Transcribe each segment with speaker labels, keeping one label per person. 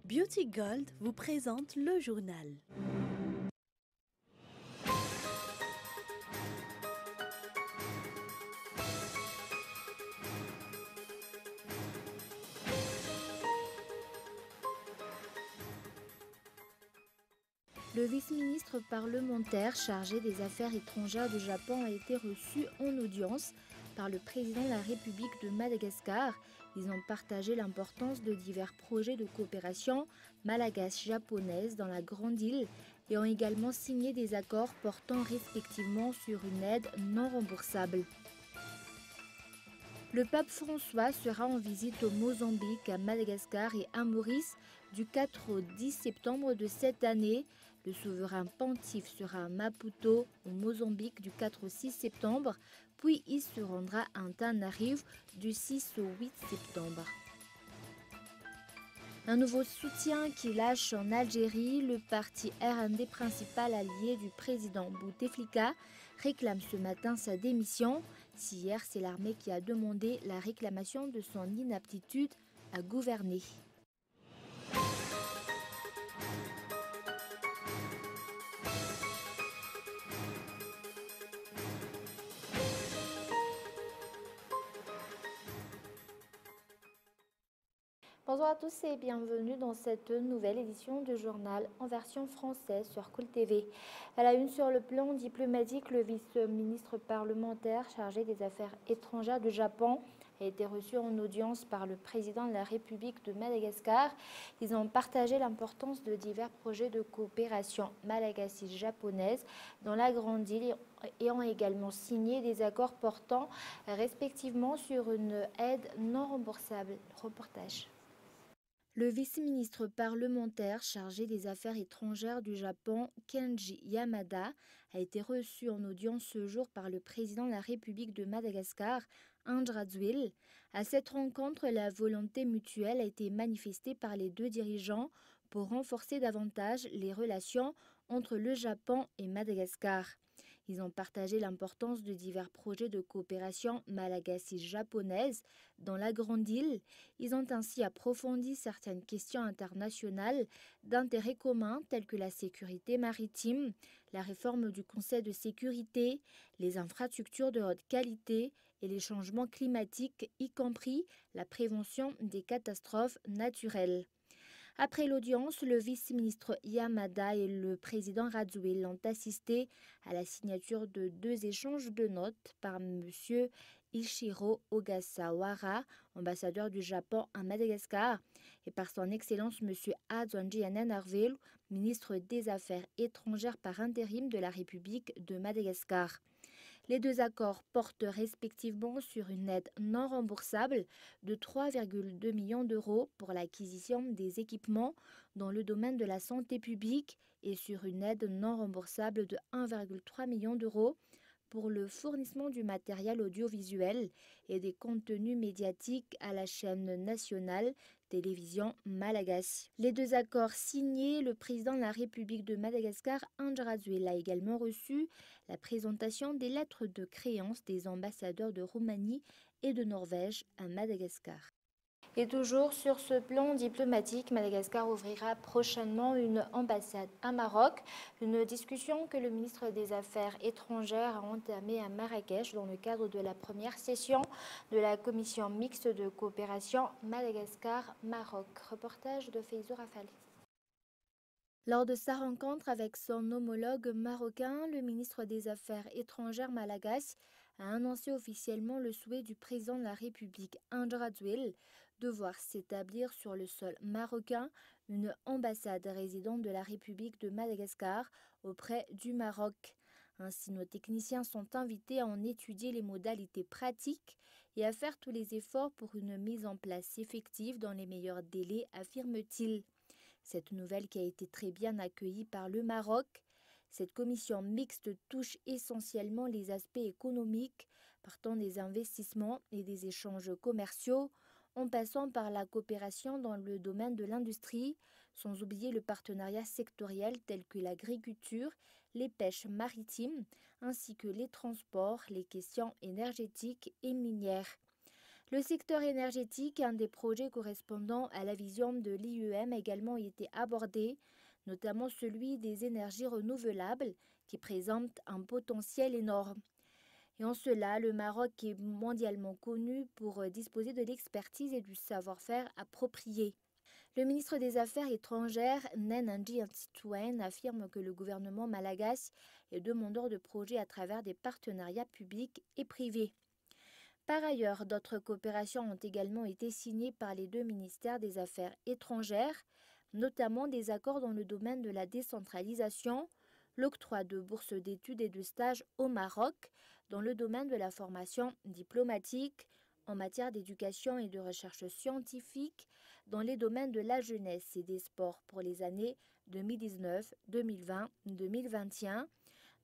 Speaker 1: Beauty Gold vous présente le journal.
Speaker 2: Le vice-ministre parlementaire chargé des affaires étrangères du Japon a été reçu en audience par le président de la République de Madagascar. Ils ont partagé l'importance de divers projets de coopération malagasy-japonaise dans la Grande Île et ont également signé des accords portant respectivement sur une aide non remboursable. Le pape François sera en visite au Mozambique, à Madagascar et à Maurice du 4 au 10 septembre de cette année. Le souverain pontife sera à Maputo, au Mozambique, du 4 au 6 septembre, puis il se rendra à Antananarivo du 6 au 8 septembre. Un nouveau soutien qui lâche en Algérie, le parti RND principal allié du président Bouteflika réclame ce matin sa démission. Si hier, c'est l'armée qui a demandé la réclamation de son inaptitude à gouverner. Bonjour à tous et bienvenue dans cette nouvelle édition du journal en version française sur Cool TV. À la une sur le plan diplomatique, le vice-ministre parlementaire chargé des affaires étrangères du Japon a été reçu en audience par le président de la République de Madagascar. Ils ont partagé l'importance de divers projets de coopération malagasy-japonaise dans la Grande Île et ont également signé des accords portant respectivement sur une aide non remboursable. Reportage. Le vice-ministre parlementaire chargé des affaires étrangères du Japon, Kenji Yamada, a été reçu en audience ce jour par le président de la République de Madagascar, Andry Rajoelina. À cette rencontre, la volonté mutuelle a été manifestée par les deux dirigeants pour renforcer davantage les relations entre le Japon et Madagascar. Ils ont partagé l'importance de divers projets de coopération malagasy-japonaise dans la Grande Île. Ils ont ainsi approfondi certaines questions internationales d'intérêt commun telles que la sécurité maritime, la réforme du Conseil de sécurité, les infrastructures de haute qualité et les changements climatiques, y compris la prévention des catastrophes naturelles. Après l'audience, le vice-ministre Yamada et le président Rajoelina ont assisté à la signature de deux échanges de notes par M. Ichiro Ogasawara, ambassadeur du Japon à Madagascar, et par son Excellence M. Adzwanji Antananarivo, ministre des Affaires étrangères par intérim de la République de Madagascar. Les deux accords portent respectivement sur une aide non remboursable de 3,2 millions d'euros pour l'acquisition des équipements dans le domaine de la santé publique et sur une aide non remboursable de 1,3 million d'euros pour le fournissement du matériel audiovisuel et des contenus médiatiques à la chaîne nationale Télévision Malagasy. Les deux accords signés, le président de la République de Madagascar, Andry Rajoelina, a également reçu la présentation des lettres de créance des ambassadeurs de Roumanie et de Norvège à Madagascar. Et toujours sur ce plan diplomatique, Madagascar ouvrira prochainement une ambassade à Maroc, une discussion que le ministre des Affaires étrangères a entamée à Marrakech dans le cadre de la première session de la commission mixte de coopération Madagascar-Maroc. Reportage de Feizo Rafale. Lors de sa rencontre avec son homologue marocain, le ministre des Affaires étrangères malagasy a annoncé officiellement le souhait du président de la République, Andry Rajoelina, de voir s'établir sur le sol marocain une ambassade résidente de la République de Madagascar auprès du Maroc. Ainsi, nos techniciens sont invités à en étudier les modalités pratiques et à faire tous les efforts pour une mise en place effective dans les meilleurs délais, affirme-t-il. Cette nouvelle qui a été très bien accueillie par le Maroc. Cette commission mixte touche essentiellement les aspects économiques, partant des investissements et des échanges commerciaux, en passant par la coopération dans le domaine de l'industrie, sans oublier le partenariat sectoriel tel que l'agriculture, les pêches maritimes, ainsi que les transports, les questions énergétiques et minières. Le secteur énergétique, un des projets correspondant à la vision de l'IEM, a également été abordé, notamment celui des énergies renouvelables, qui présentent un potentiel énorme. Et en cela, le Maroc est mondialement connu pour disposer de l'expertise et du savoir-faire approprié. Le ministre des Affaires étrangères, Nen Anji Antitouen, affirme que le gouvernement malagasy est demandeur de projets à travers des partenariats publics et privés. Par ailleurs, d'autres coopérations ont également été signées par les deux ministères des Affaires étrangères, notamment des accords dans le domaine de la décentralisation, l'octroi de bourses d'études et de stages au Maroc, dans le domaine de la formation diplomatique, en matière d'éducation et de recherche scientifique, dans les domaines de la jeunesse et des sports pour les années 2019, 2020, 2021,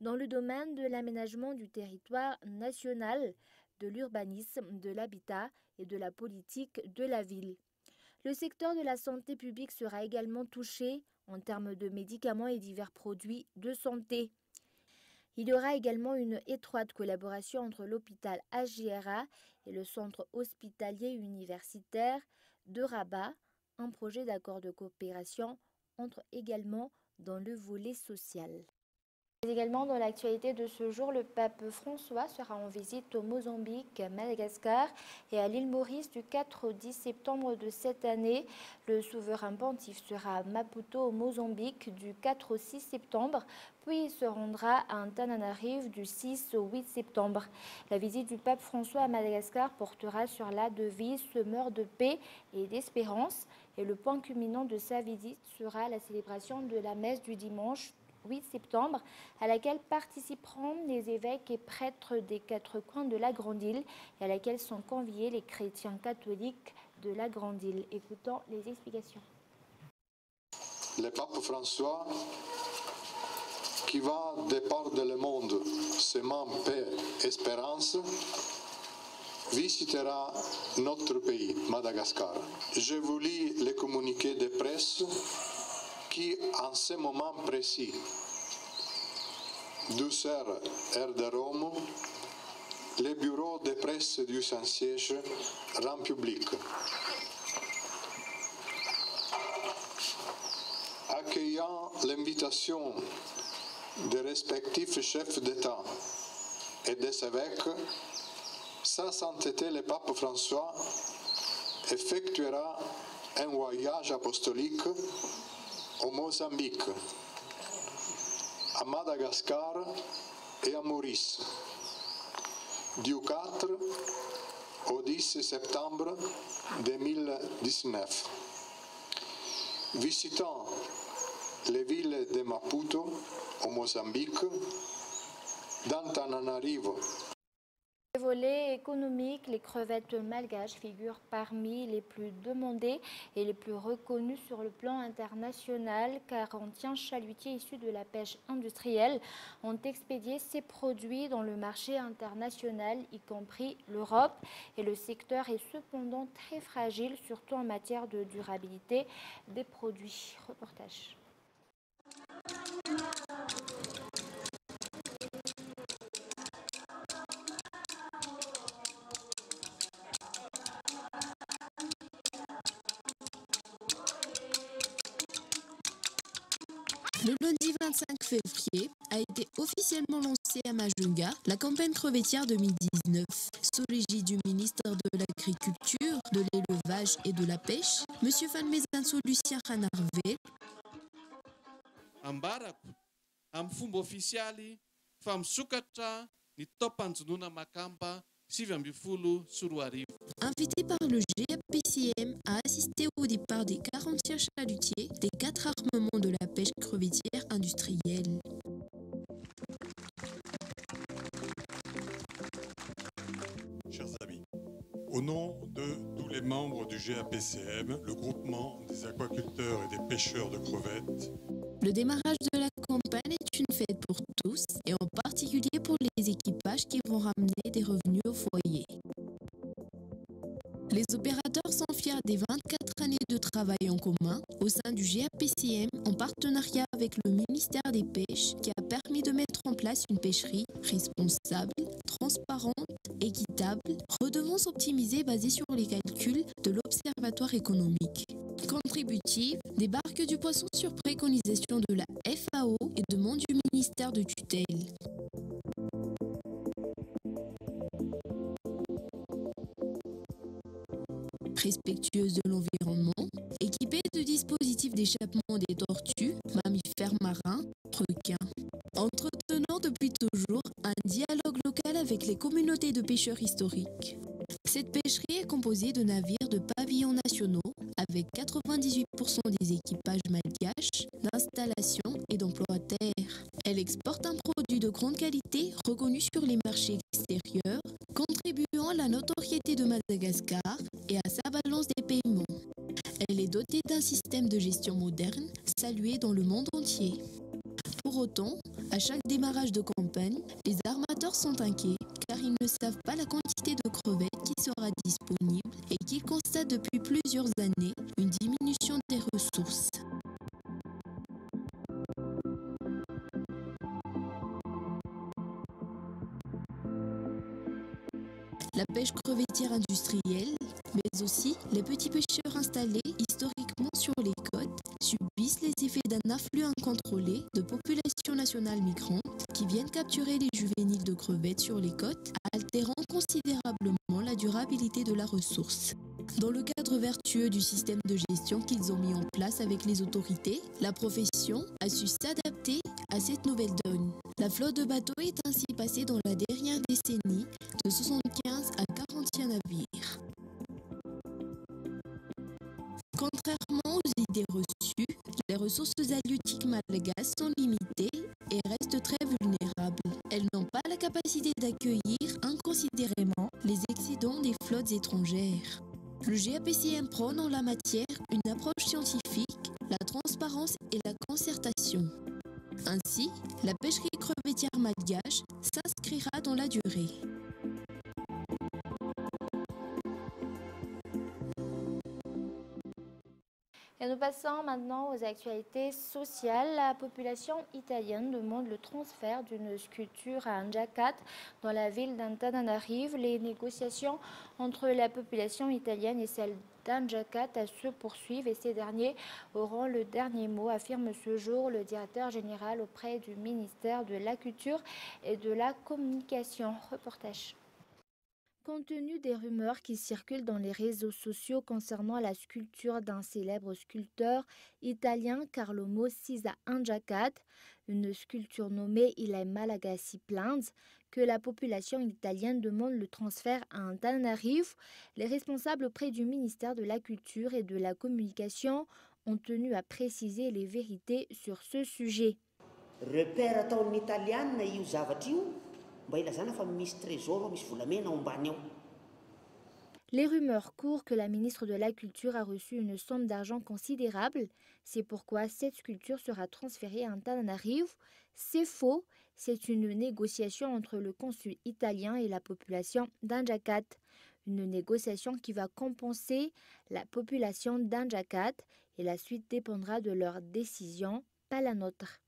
Speaker 2: dans le domaine de l'aménagement du territoire national, de l'urbanisme, de l'habitat et de la politique de la ville. Le secteur de la santé publique sera également touché en termes de médicaments et divers produits de santé. Il y aura également une étroite collaboration entre l'hôpital HJRA et le centre hospitalier universitaire de Rabat. Un projet d'accord de coopération entre également dans le volet social. Également dans l'actualité de ce jour, le pape François sera en visite au Mozambique, Madagascar et à l'île Maurice du 4 au 10 septembre de cette année. Le souverain pontife sera à Maputo au Mozambique du 4 au 6 septembre, puis il se rendra à Antananarive du 6 au 8 septembre. La visite du pape François à Madagascar portera sur la devise « Semeur de paix et d'espérance » et le point culminant de sa visite sera la célébration de la messe du dimanche 8 septembre, à laquelle participeront les évêques et prêtres des 4 coins de la Grande Île et à laquelle sont conviés les chrétiens catholiques de la Grande Île. Écoutons les explications.
Speaker 3: Le pape François, qui va de par le monde semant paix et espérance, visitera notre pays, Madagascar. Je vous lis le communiqué de presse qui, en ce moment précis, 12 heures, heure de Rome, le bureau de presse du Saint-Siège rend public. Accueillant l'invitation des respectifs chefs d'État et des évêques, Sa Sainteté le pape François effectuera un voyage apostolique au Mozambique, à Madagascar et à Maurice, du 4 au 10 septembre 2019. Visitant les villes de Maputo, au Mozambique, d'Antananarivo.
Speaker 2: Volet économique, les crevettes malgaches figurent parmi les plus demandées et les plus reconnues sur le plan international, car anciens chalutiers issus de la pêche industrielle ont expédié ces produits dans le marché international, y compris l'Europe. Et le secteur est cependant très fragile, surtout en matière de durabilité des produits. Reportage.
Speaker 4: Le lundi 25 février a été officiellement lancée à Majunga la campagne crevettière 2019. Sous l'égide du ministre de l'Agriculture, de l'Élevage et de la Pêche, M. Van Mezanso Lucien Ranarvé.
Speaker 5: Ambarako am fomba ofisialy fa misokatra ny taom-panjonona Makamba 7 sy roa arivo.
Speaker 4: Invité par le GAPCM à assister au départ des 41 chalutiers des 4 armements de la pêche crevettière industrielle.
Speaker 6: Chers amis, au nom de tous les membres du GAPCM, le groupement des aquaculteurs et des pêcheurs de crevettes,
Speaker 4: le démarrage de la campagne est une fête pour tous et en particulier pour les équipages qui vont ramener des revenus au foyer. Les opérateurs sont fiers des 24 années de travail en commun au sein du GAPCM en partenariat avec le ministère des Pêches qui a permis de mettre en place une pêcherie responsable, transparente, équitable, redevance optimisée basée sur les calculs de l'Observatoire économique. Contributive, débarque du poisson sur préconisation de la FAO et demande du ministère de tutelle. Respectueuse de l'environnement, équipée de dispositifs d'échappement des tortues, mammifères marins, requins. Entretenant depuis toujours un dialogue local avec les communautés de pêcheurs historiques. Cette pêcherie est composée de navires de pavillons nationaux avec 98% des équipages malgaches, d'installations et d'emplois à terre. Elle exporte un produit de grande qualité reconnu sur les marchés extérieurs, contribuant à la notoriété de Madagascar et à sa balance des paiements. Elle est dotée d'un système de gestion moderne, salué dans le monde entier. Pour autant, à chaque démarrage de campagne, les armateurs sont inquiets car ils ne savent pas la quantité de crevettes qui sera disponible et qu'ils constatent depuis plusieurs années une diminution des ressources. La pêche crevettière industrielle, mais aussi les petits pêcheurs installés historiquement sur les côtes, subissent les effets d'un afflux incontrôlé de populations nationales migrantes qui viennent capturer les juvéniles de crevettes sur les côtes, altérant considérablement la durabilité de la ressource. Dans le cadre vertueux du système de gestion qu'ils ont mis en place avec les autorités, la profession a su s'adapter à cette nouvelle donne. La flotte de bateaux est ainsi passée dans la dernière décennie de 75 à 41 navires. Contrairement aux idées reçues, les ressources halieutiques malgaches sont limitées et restent très vulnérables. Elles n'ont pas la capacité d'accueillir inconsidérément les excédents des flottes étrangères. Le GAPCM prône en la matière une approche scientifique, la transparence et la concertation. Ainsi, la pêcherie crevettière malgache s'inscrira dans la durée.
Speaker 2: Et nous passons maintenant aux actualités sociales. La population italienne demande le transfert d'une sculpture à Anjacat dans la ville d'Antananarive. Les négociations entre la population italienne et celle d'Anjacat se poursuivent et ces derniers auront le dernier mot, affirme ce jour le directeur général auprès du ministère de la Culture et de la Communication. Reportage. Compte tenu des rumeurs qui circulent dans les réseaux sociaux concernant la sculpture d'un célèbre sculpteur italien Carlo Mossis à Anjacat, une sculpture nommée Il Malagasy Plains, que la population italienne demande le transfert à Antananarive, les responsables auprès du ministère de la Culture et de la Communication ont tenu à préciser les vérités sur ce sujet.
Speaker 7: Repère ataon'ny italiana io zavatra io.
Speaker 2: Les rumeurs courent que la ministre de la Culture a reçu une somme d'argent considérable. C'est pourquoi cette sculpture sera transférée à Antananarive. C'est faux. C'est une négociation entre le consul italien et la population d'Anjacat. Une négociation qui va compenser la population d'Anjacat et la suite dépendra de leur décision, pas la nôtre.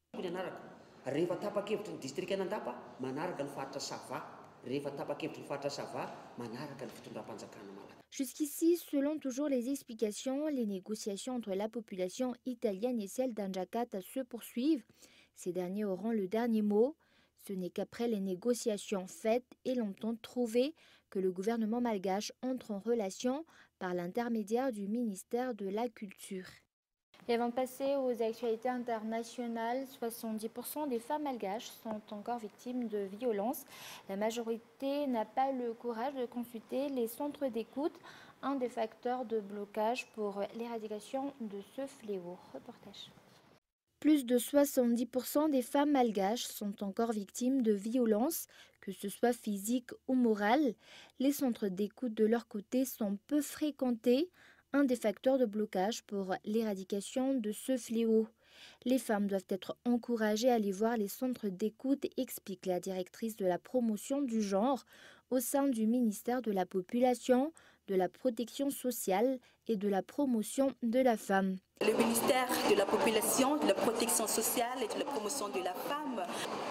Speaker 7: Rehefa tapa-kevitra ny district Anandapa, manaraka ny faritra Sava. Rehefa tapa-kevitra ny faritra Sava, manaraka ny fitondram-panjakana malagasy.
Speaker 2: Jusqu'ici, selon toujours les explications, les négociations entre la population italienne et celle d'Anjacat se poursuivent. Ces derniers auront le dernier mot. Ce n'est qu'après les négociations faites et l'entente trouvée que le gouvernement malgache entre en relation par l'intermédiaire du ministère de la Culture. Et avant de passer aux actualités internationales, 70% des femmes malgaches sont encore victimes de violences. La majorité n'a pas le courage de consulter les centres d'écoute, un des facteurs de blocage pour l'éradication de ce fléau. Reportage. Plus de 70% des femmes malgaches sont encore victimes de violences, que ce soit physiques ou morales. Les centres d'écoute de leur côté sont peu fréquentés, un des facteurs de blocage pour l'éradication de ce fléau. Les femmes doivent être encouragées à aller voir les centres d'écoute, explique la directrice de la promotion du genre au sein du ministère de la Population, de la Protection sociale et de la Promotion de la femme.
Speaker 8: Le ministère de la Population, de la Protection sociale et de la Promotion de la femme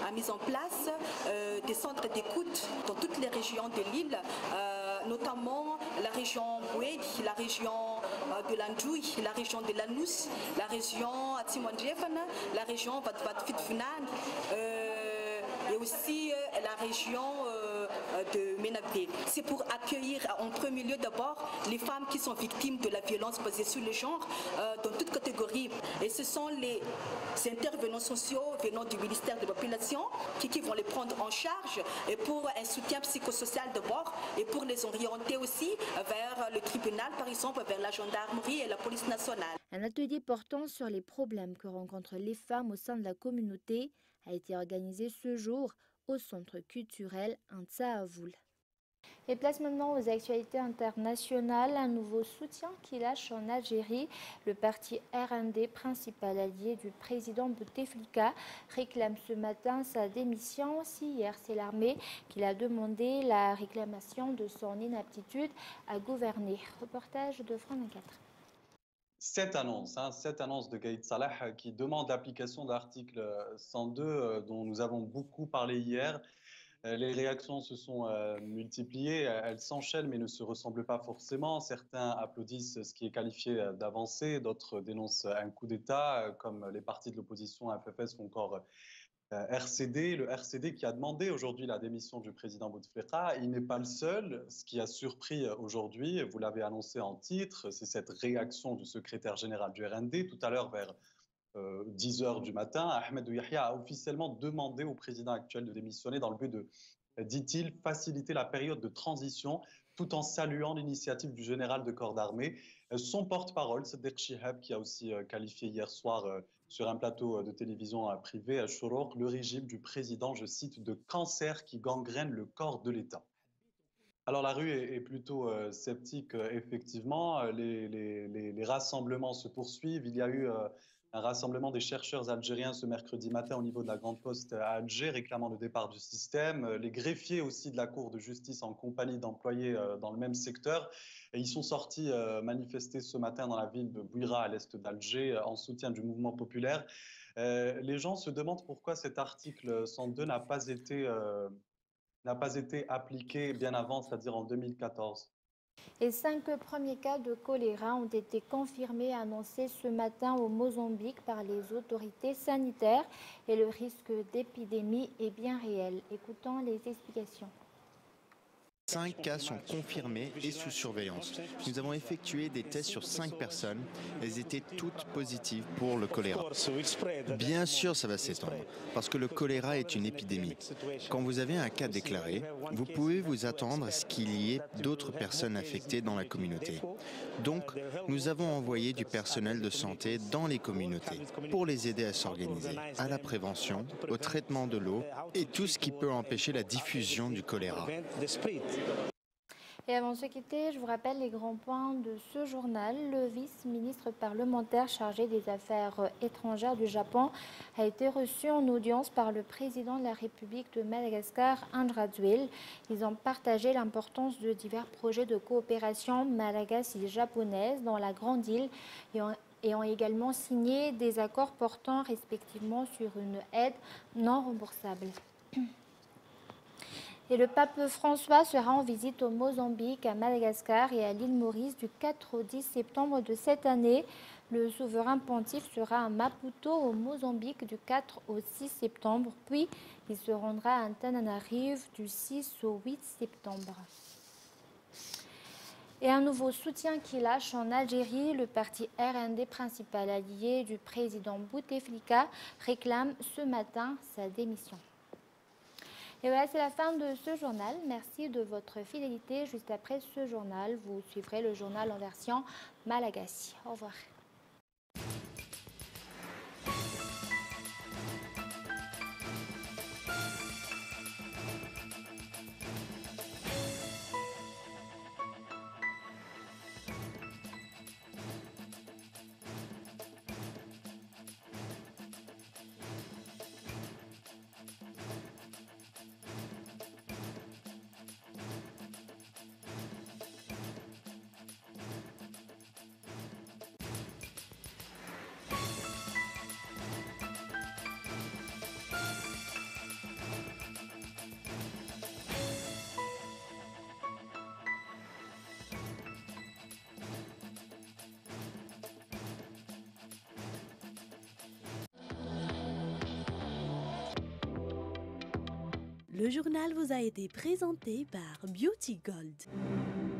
Speaker 8: a mis en place des centres d'écoute dans toutes les régions de l'île, notamment la région Boué, la région de l'Andjouy, la région de l'Anous, la région Atimondjefana, la région Vatvatfitfunan et aussi la région de Ménabé. C'est pour accueillir en premier lieu d'abord les femmes qui sont victimes de la violence basée sur le genre dans toutes catégories. Et ce sont les intervenants sociaux venant du ministère de la Population qui vont les prendre en charge et pour un soutien psychosocial d'abord et pour les orienter aussi vers le tribunal, par exemple, vers la gendarmerie et la police nationale.
Speaker 2: Un atelier portant sur les problèmes que rencontrent les femmes au sein de la communauté a été organisé ce jour au centre culturel Antsaavoul. Et place maintenant aux actualités internationales. Un nouveau soutien qui lâche en Algérie. Le parti RND, principal allié du président Bouteflika, réclame ce matin sa démission. Si hier c'est l'armée qui a demandé la réclamation de son inaptitude à gouverner. Reportage de France 24.
Speaker 9: Cette annonce de Gaïd Salah qui demande l'application de l'article 102 dont nous avons beaucoup parlé hier. Les réactions se sont multipliées, elles s'enchaînent mais ne se ressemblent pas forcément. Certains applaudissent ce qui est qualifié d'avancée, d'autres dénoncent un coup d'État, comme les partis de l'opposition FFS ou encore RCD. Le RCD qui a demandé aujourd'hui la démission du président Bouteflika, il n'est pas le seul. Ce qui a surpris aujourd'hui, vous l'avez annoncé en titre, c'est cette réaction du secrétaire général du RND. Tout à l'heure, vers 10 h du matin, Ahmed Yahya a officiellement demandé au président actuel de démissionner dans le but de, dit-il, faciliter la période de transition tout en saluant l'initiative du général de corps d'armée. Son porte-parole, Sadegh Chihab, qui a aussi qualifié hier soir sur un plateau de télévision privé à Chourouk le régime du président, je cite, de cancer qui gangrène le corps de l'État. Alors la rue est plutôt sceptique, effectivement. Les rassemblements se poursuivent. Il y a eu un rassemblement des chercheurs algériens ce mercredi matin au niveau de la Grande Poste à Alger, réclamant le départ du système. Les greffiers aussi de la Cour de justice en compagnie d'employés dans le même secteur. Et ils sont sortis manifester ce matin dans la ville de Bouira, à l'est d'Alger, en soutien du mouvement populaire. Les gens se demandent pourquoi cet article 102 n'a pas été appliqué bien avant, c'est-à-dire en 2014.
Speaker 2: Les 5 premiers cas de choléra ont été confirmés et annoncés ce matin au Mozambique par les autorités sanitaires et le risque d'épidémie est bien réel. Écoutons les explications.
Speaker 10: 5 cas sont confirmés et sous surveillance. Nous avons effectué des tests sur 5 personnes. Elles étaient toutes positives pour le choléra. Bien sûr, ça va s'étendre, parce que le choléra est une épidémie. Quand vous avez un cas déclaré, vous pouvez vous attendre à ce qu'il y ait d'autres personnes affectées dans la communauté. Donc, nous avons envoyé du personnel de santé dans les communautés pour les aider à s'organiser, à la prévention, au traitement de l'eau et tout ce qui peut empêcher la diffusion du choléra.
Speaker 2: Et avant de se quitter, je vous rappelle les grands points de ce journal. Le vice-ministre parlementaire chargé des affaires étrangères du Japon a été reçu en audience par le président de la République de Madagascar, Andry Rajoelina. Ils ont partagé l'importance de divers projets de coopération malagasy-japonaise dans la Grande Île et ont également signé des accords portant respectivement sur une aide non remboursable. Et le pape François sera en visite au Mozambique, à Madagascar et à l'île Maurice du 4 au 10 septembre de cette année. Le souverain pontife sera à Maputo, au Mozambique, du 4 au 6 septembre. Puis, il se rendra à Antananarivo du 6 au 8 septembre. Et un nouveau soutien qui lâche en Algérie. Le parti RND, principal allié du président Bouteflika, réclame ce matin sa démission. Et voilà, c'est la fin de ce journal. Merci de votre fidélité. Juste après ce journal, vous suivrez le journal en version malagasy. Au revoir.
Speaker 1: Le journal vous a été présenté par Beauty Gold.